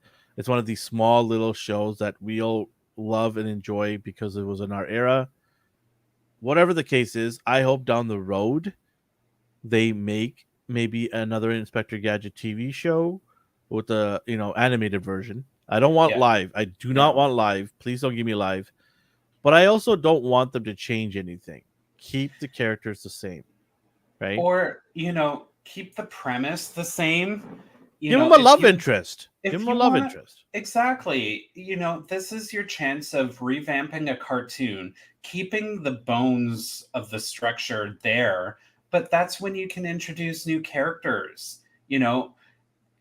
one of these small little shows that we all love and enjoy because it was in our era. Whatever the case is, I hope down the road they make maybe another Inspector Gadget TV show with the animated version. I don't want Yeah. live. I do not want live. Please don't give me live. But I also don't want them to change anything. Keep the characters the same, right? Or, keep the premise the same. Give them a love interest. If Give them you a love wanna- interest. Exactly. This is your chance of revamping a cartoon, keeping the bones of the structure there, but that's when you can introduce new characters.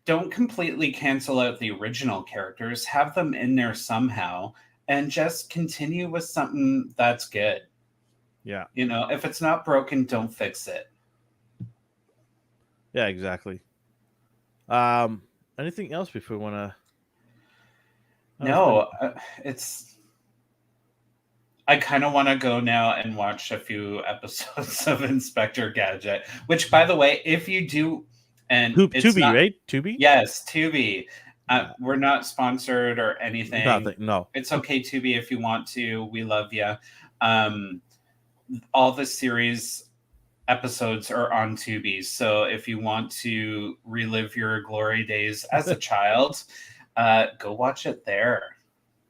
Don't completely cancel out the original characters, have them in there somehow, and just continue with something that's good. Yeah. If it's not broken, don't fix it. Yeah, exactly. Anything else before we want to? No, I kind of want to go now and watch a few episodes of Inspector Gadget. Which, by the way, if you do, and it's Tubi, not, right? Tubi. Yes, Tubi. We're not sponsored or anything. Nothing. No. It's okay, Tubi, if you want to. We love you. All the series episodes are on Tubi. So if you want to relive your glory days as a child, go watch it there.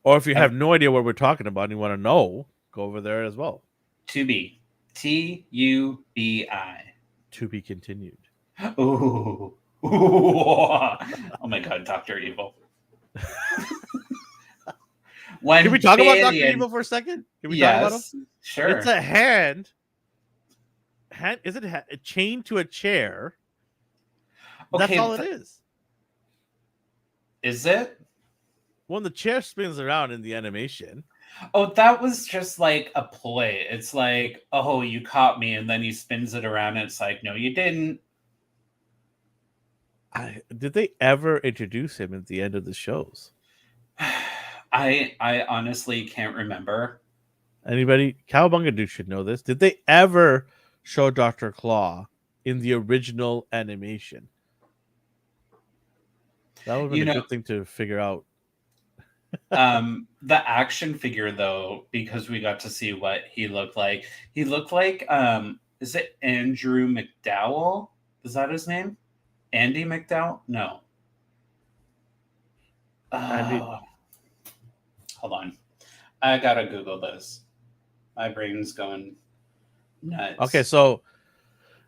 Or if you have no idea what we're talking about and you want to know, go over there as well. Tubi. Tubi. To be continued. Ooh. Oh my god, Dr. Evil. Can we talk about Dr. Evil for a second? Can we talk about him? Sure. It's a hand. Is it chained to a chair? Okay, that's all it is. Is it? When the chair spins around in the animation. Oh, that was just like a ploy. It's like, oh, you caught me, and then he spins it around, and it's like, no, you didn't. Did they ever introduce him at the end of the shows? I honestly can't remember. Anybody? Cowabunga Dude should know this. Did they ever show Dr. Claw in the original animation? That would be a good thing to figure out. The action figure, though, because we got to see what he looked like. He looked like, is it Andrew McDowell? Is that his name? Andy McDowell? No. Hold on. I gotta Google this. My brain's going nuts. Okay, so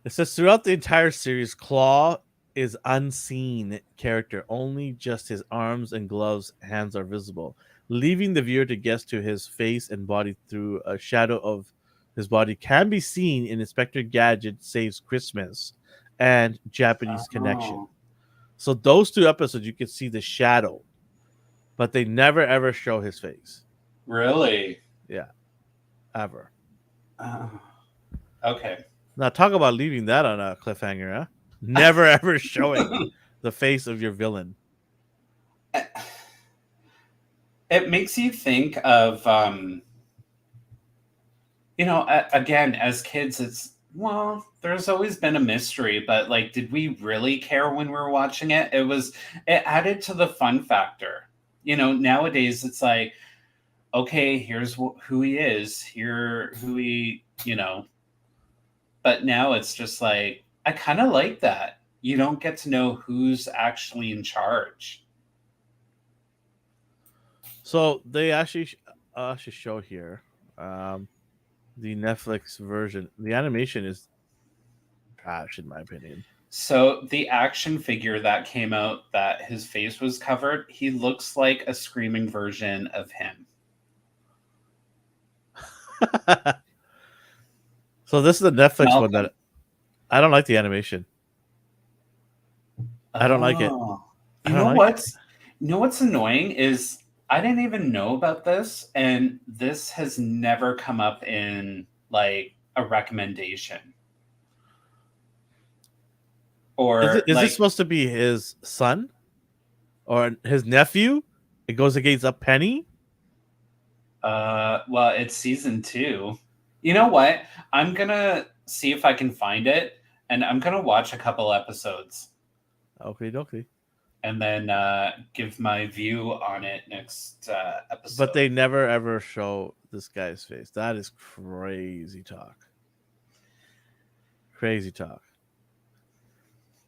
it says throughout the entire series, Claw is unseen character. Only just his arms and gloves, hands are visible, leaving the viewer to guess to his face and body through a shadow of his body can be seen in Inspector Gadget Saves Christmas and Japanese Connection. So those two episodes, you can see the shadow, but they never ever show his face. Really? Yeah. Ever. Okay. Now talk about leaving that on a cliffhanger, huh? Never ever showing the face of your villain. It makes you think of, again, as kids, there's always been a mystery, but like, did we really care when we were watching it? It added to the fun factor. Nowadays it's like, okay, here's who he is, but now it's just like, I kind of like that. You don't get to know who's actually in charge. So they actually show here the Netflix version. The animation is trash, in my opinion. So the action figure that came out that his face was covered, he looks like a screaming version of him. So this is the Netflix one that I don't like the animation. I don't like it. You know what's annoying is I didn't even know about this, and this has never come up in like a recommendation. Or is this supposed to be his son or his nephew? It goes against a Penny. Well, it's season 2. You know what? I'm gonna see if I can find it, and I'm gonna watch a couple episodes. Okay. And then give my view on it next episode. But they never ever show this guy's face. That is crazy talk. Crazy talk.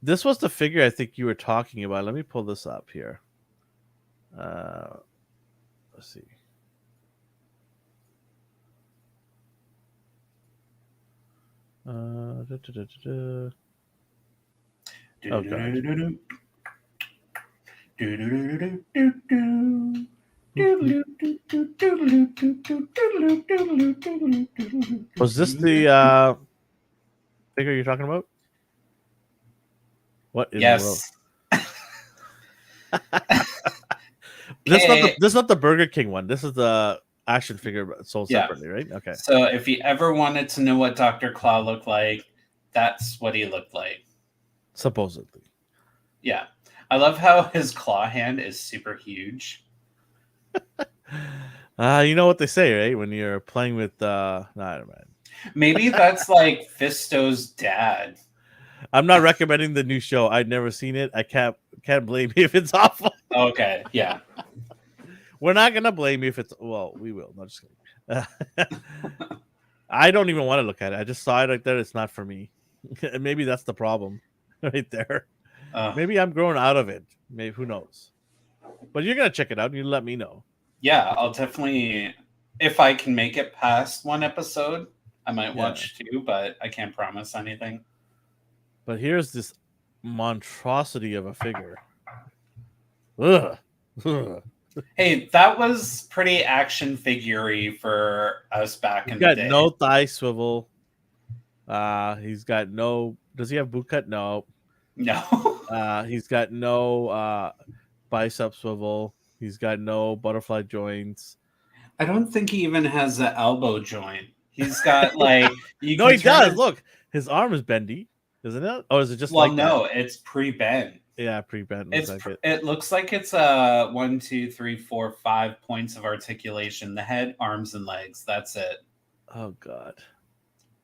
This was the figure I think you were talking about. Let me pull this up here. Let's see. Oh, God. Was this the figure you're talking about? What in the world? This is not the Burger King one. This is the action figure sold separately, right? Okay. So if you ever wanted to know what Dr. Claw looked like, that's what he looked like. Supposedly. Yeah. I love how his claw hand is super huge. You know what they say, right? When you're playing with never mind. Maybe that's like Fisto's dad. I'm not recommending the new show. I've never seen it. I can't blame you if it's awful. Okay, yeah. We're not gonna blame you if it's we will. Not just kidding. I don't even want to look at it. I just saw it like that. It's not for me. And maybe that's the problem right there. Uh, Maybe I'm growing out of it. Maybe, who knows? But you're gonna check it out and you let me know. yeah, I'll definitely, if I can make it past one episode, I might Yeah. watch two, but I can't promise anything. But here's this monstrosity of a figure. Ugh. Ugh. Hey, that was pretty action figure-y for us back He's in the got day. no thigh swivel. He's got no. Does he have boot cut? No. No. He's got no bicep swivel. He's got no butterfly joints. I don't think he even has an elbow joint. He's got like you No, can he turn does. it- Look, his arm is bendy, isn't it? Or is it just Well, like no, it's pre-bent. that? Yeah, pre-bent. Looks like it. It looks like it's 1, 2, 3, 4, 5 points of articulation. The head, arms, and legs. That's it. Oh God.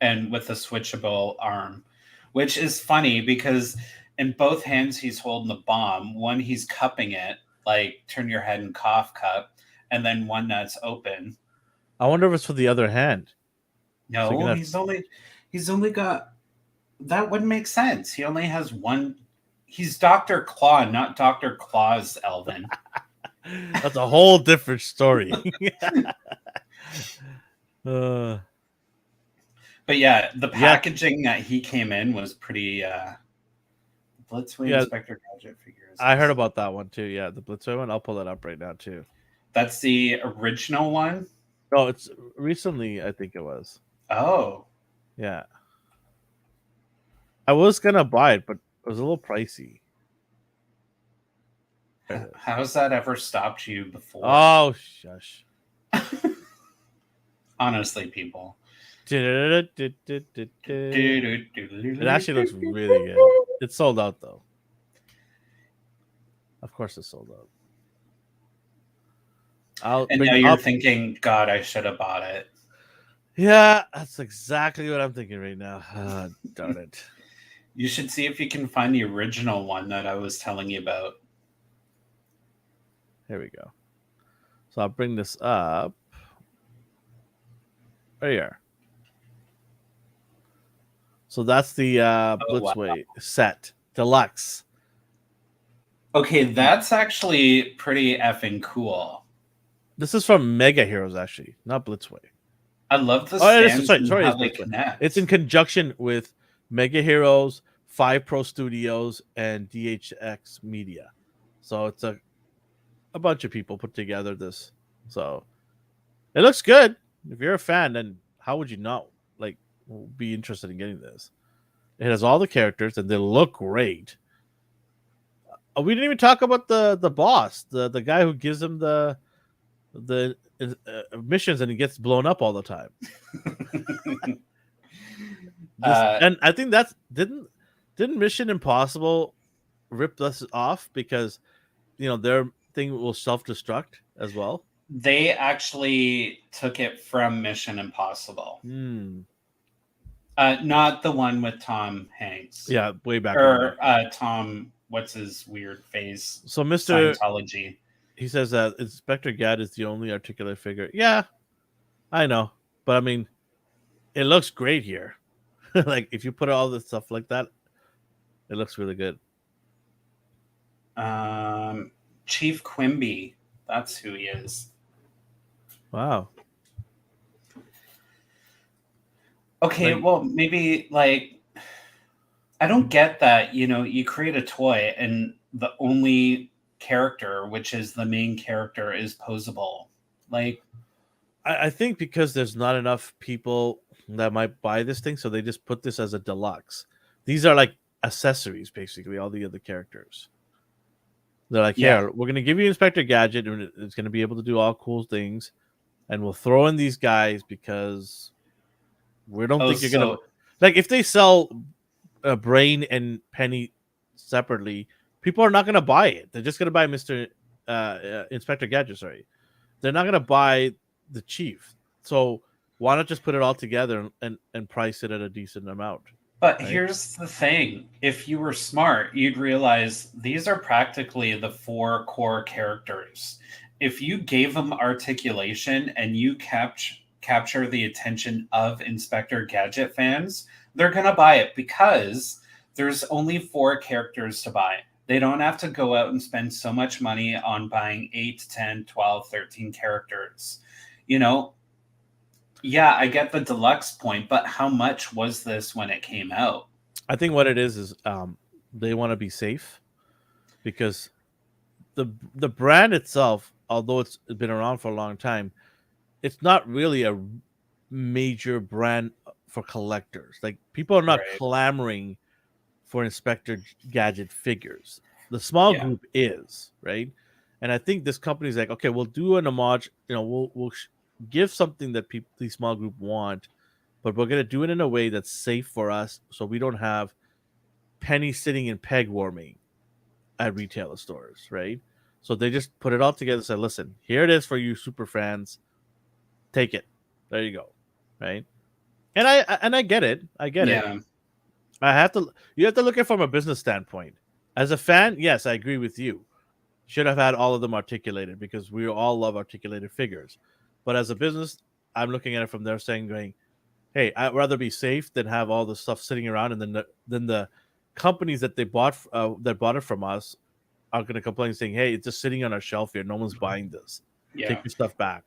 And with a switchable arm, which is funny because in both hands he's holding the bomb. One he's cupping it, like turn your head and cough cup, and then one that's open. I wonder if it's for the other hand. No, So you're gonna he's only got that wouldn't make sense. He only has one. He's Dr. Claw, not Dr. Claus, Elvin. That's a whole different story. uh, But yeah, the packaging that he came in was pretty Blitzway Yeah. Inspector Gadget figures. I heard about that one too. Yeah, the Blitzway one. I'll pull that up right now too. That's the original one. No, it's recently. I think it was. Oh, Yeah. I was gonna buy it, but it was a little pricey. how's that ever stopped you before? Oh, shush. Honestly, people. It It actually looks really good. It's sold out though. Of course, it's sold out. And now you're thinking, God, I should have bought it. Yeah, that's exactly what I'm thinking right now. Ah, darn it. You should see if you can find the original one that I was telling you about. Here we go. So I'll bring this up. There you are. So that's the Blitzway set deluxe. Okay, that's actually pretty effing cool. This is from Mega Heroes, actually, not Blitzway. I love the stands stands sorry, and how it's they Blitzway. connect. It's in conjunction with Mega Heroes, 5 Pro Studios, and DHX Media. So it's a bunch of people put together this. So it looks good. If you're a fan, then how would you not be interested in getting this? It has all the characters and they look great. We didn't even talk about the boss, the guy who gives him the missions and he gets blown up all the time. And I think that's didn't Mission Impossible rip this off because their thing will self-destruct as well. They actually took it from Mission Impossible. Not the one with Tom Hanks. Yeah, way back. Or Tom, what's his weird face? So Mr. Scientology. He says that Inspector Gad is the only articulate figure. Yeah, I know. But I mean, it looks great here. Like, if you put all this stuff like that, it looks really good. Chief Quimby. That's who he is. Wow. Okay, well, maybe, I don't get that, you create a toy and the only character, which is the main character, is posable. I think because there's not enough people that might buy this thing, so they just put this as a deluxe. These are like accessories, basically, all the other characters. They're like, Yeah. here, we're going to give you Inspector Gadget, and it's going to be able to do all cool things, and we'll throw in these guys because we don't think you're going to... Like, if they sell Brain and Penny separately, people are not going to buy it. They're just going to buy Inspector Gadget, sorry. They're not going to buy the Chief. So why not just put it all together and price it at a decent amount? But here's the thing. If you were smart, you'd realize these are practically the 4 core characters. If you gave them articulation and you kept capture the attention of Inspector Gadget fans, they're going to buy it because there's only 4 characters to buy. They don't have to go out and spend so much money on buying 8, 10, 12, 13 characters. You know, yeah, I get the deluxe point, but how much was this when it came out? I think what it is they want to be safe because the brand itself, although it's been around for a long time, it's not really a major brand for collectors. Like people are not Right. clamoring for Inspector Gadget figures. The small Yeah. group is, right? And I think this company's like, okay, we'll do an homage. You know, we'll give something that people, the small group want, but we're gonna do it in a way that's safe for us, so we don't have penny sitting in peg warming at retailer stores, right? So they just put it all together and said, listen, here it is for you super fans. Take it. There you go. Right? And I get it. I get it. Yeah. You have to look at it from a business standpoint. As a fan, yes, I agree with you. Should have had all of them articulated because we all love articulated figures. But as a business, I'm looking at it from their saying going, hey, I'd rather be safe than have all the stuff sitting around, and then the companies that bought it from us are going to complain saying, hey, it's just sitting on our shelf here. No one's buying this. Yeah. Take your stuff back.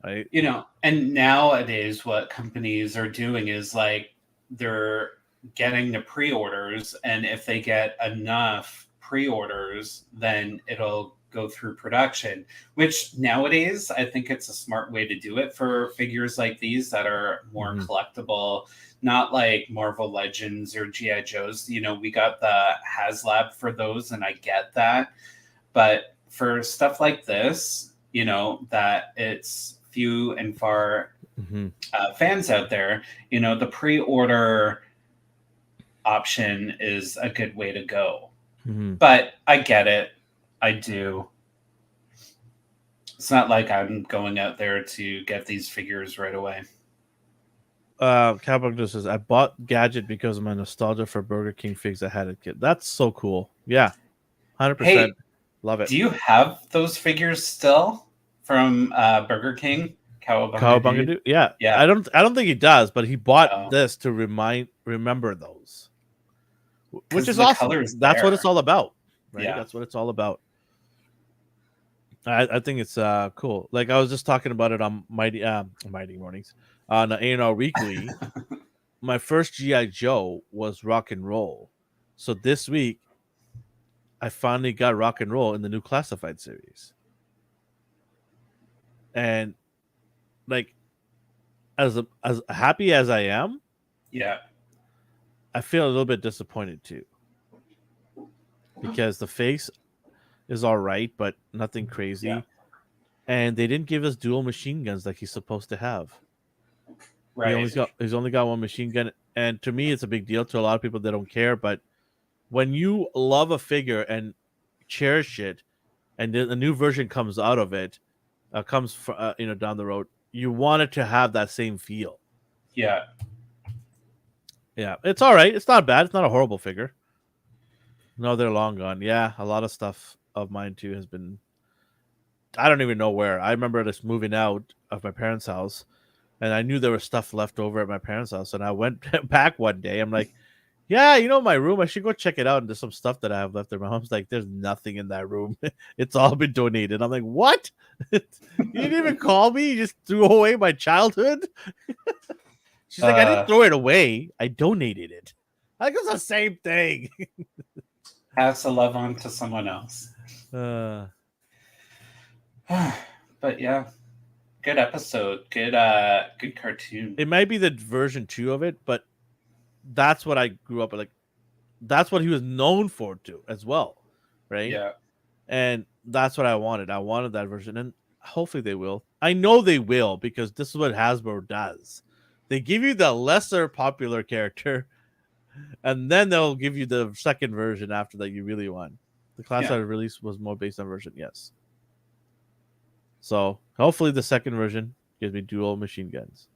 Right? You know, and nowadays what companies are doing is like they're getting the pre-orders, and if they get enough pre-orders, then it'll go through production, which nowadays I think it's a smart way to do it for figures like these that are more collectible, not like Marvel Legends or GI Joes. You know, we got the HasLab for those, and I get that, but for stuff like this, you know, that it's few and far fans out there, you know, the pre-order option is a good way to go. But I get it. I do. It's not like I'm going out there to get these figures right away. Cowboy just says, I bought Gadget because of my nostalgia for Burger King figs I had as a kid. That's so cool. Yeah. 100%. Hey, love it. Do you have those figures still from Burger King? Cowabunga Dude? Yeah. Yeah. I don't think he does, but he bought this to remember those. Which is awesome. That's what it's all about. Right? Yeah. That's what it's all about. I think it's cool. Like I was just talking about it on Mighty Mornings on A&R Weekly. My first GI Joe was Rock and Roll, so this week I finally got Rock and Roll in the new Classified series, and like as happy as I am, yeah, I feel a little bit disappointed too because the face is all right, but nothing crazy. Yeah. And they didn't give us dual machine guns like he's supposed to have. Right. He's only got one machine gun, and to me, it's a big deal. To a lot of people, they don't care. But when you love a figure and cherish it, and then a new version comes out of it, down the road, you want it to have that same feel. Yeah. Yeah, it's all right. It's not bad. It's not a horrible figure. No, they're long gone. Yeah, a lot of stuff of mine too has been. I don't even know where. I remember just moving out of my parents' house, and I knew there was stuff left over at my parents' house. And I went back one day. I'm like, yeah, my room. I should go check it out. And there's some stuff that I have left there. My mom's like, there's nothing in that room. It's all been donated. I'm like, what? You didn't even call me. You just threw away my childhood. She's like, I didn't throw it away. I donated it. I think it's the same thing. Pass the love on to someone else. But yeah, good episode. Good cartoon. It might be the version 2 of it, but that's what I grew up with. Like, that's what he was known for too, as well, right? Yeah. And that's what I wanted. I wanted that version, and hopefully they will. I know they will because this is what Hasbro does. They give you the lesser popular character, and then they'll give you the second version after that you really want. The classified release was more based on version, yes. So hopefully the second version gives me dual machine guns.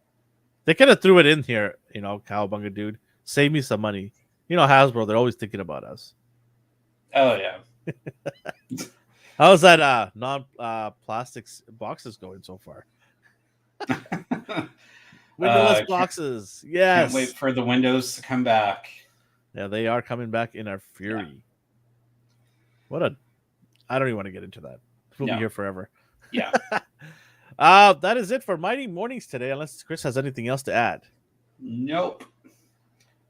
They kind of threw it in here, Cowabunga Dude. Save me some money. Hasbro, they're always thinking about us. Oh, yeah. How's that non-plastics boxes going so far? Windowless Can't boxes. can't wait Yes. for the windows to come back. Yeah, they are coming back in our fury. What a I don't even want to get into that. We'll be No. here forever. Yeah. That is it for Mighty Mornings today, unless Chris has anything else to add. Nope.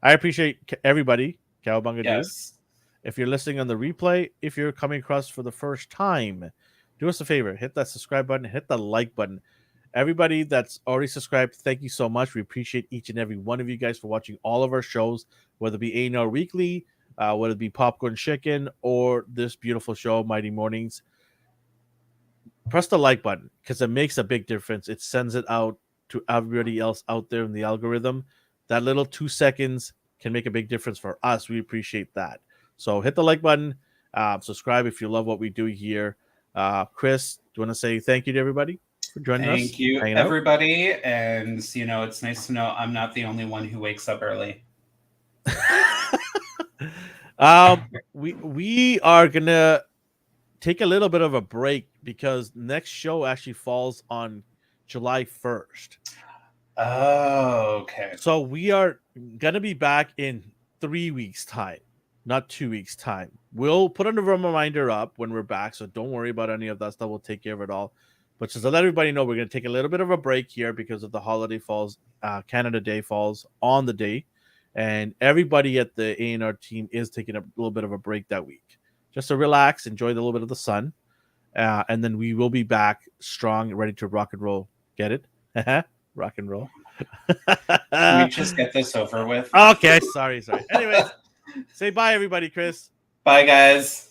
I appreciate everybody, Cowabunga Dude. Yes. If you're listening on the replay, if you're coming across for the first time, do us a favor, hit that subscribe button, hit the like button. Everybody that's already subscribed, thank you so much. We appreciate each and every one of you guys for watching all of our shows, whether it be A&R Weekly, whether it be Popcorn Chicken, or this beautiful show, Mighty Mornings. Press the like button because it makes a big difference. It sends it out to everybody else out there in the algorithm. That little 2 seconds can make a big difference for us. We appreciate that. So hit the like button, subscribe if you love what we do here. Chris, do you want to say thank you to everybody for joining us? Thank you, hanging out? everybody. And, it's nice to know I'm not the only one who wakes up early. We are gonna take a little bit of a break because next show actually falls on July 1st. Oh, okay. So we are gonna be back in 3 weeks' time, not 2 weeks' time. We'll put a reminder up when we're back, so don't worry about any of that stuff. We'll take care of it all. But just to let everybody know, we're gonna take a little bit of a break here because of the holiday falls. Canada Day falls on the day, and everybody at the A&R team is taking a little bit of a break that week, just to relax, enjoy a little bit of the sun, and then we will be back strong, ready to rock and roll. Get it? Rock and roll. Can we just get this over with? Okay, sorry. Anyways, say bye, everybody, Chris. Bye, guys.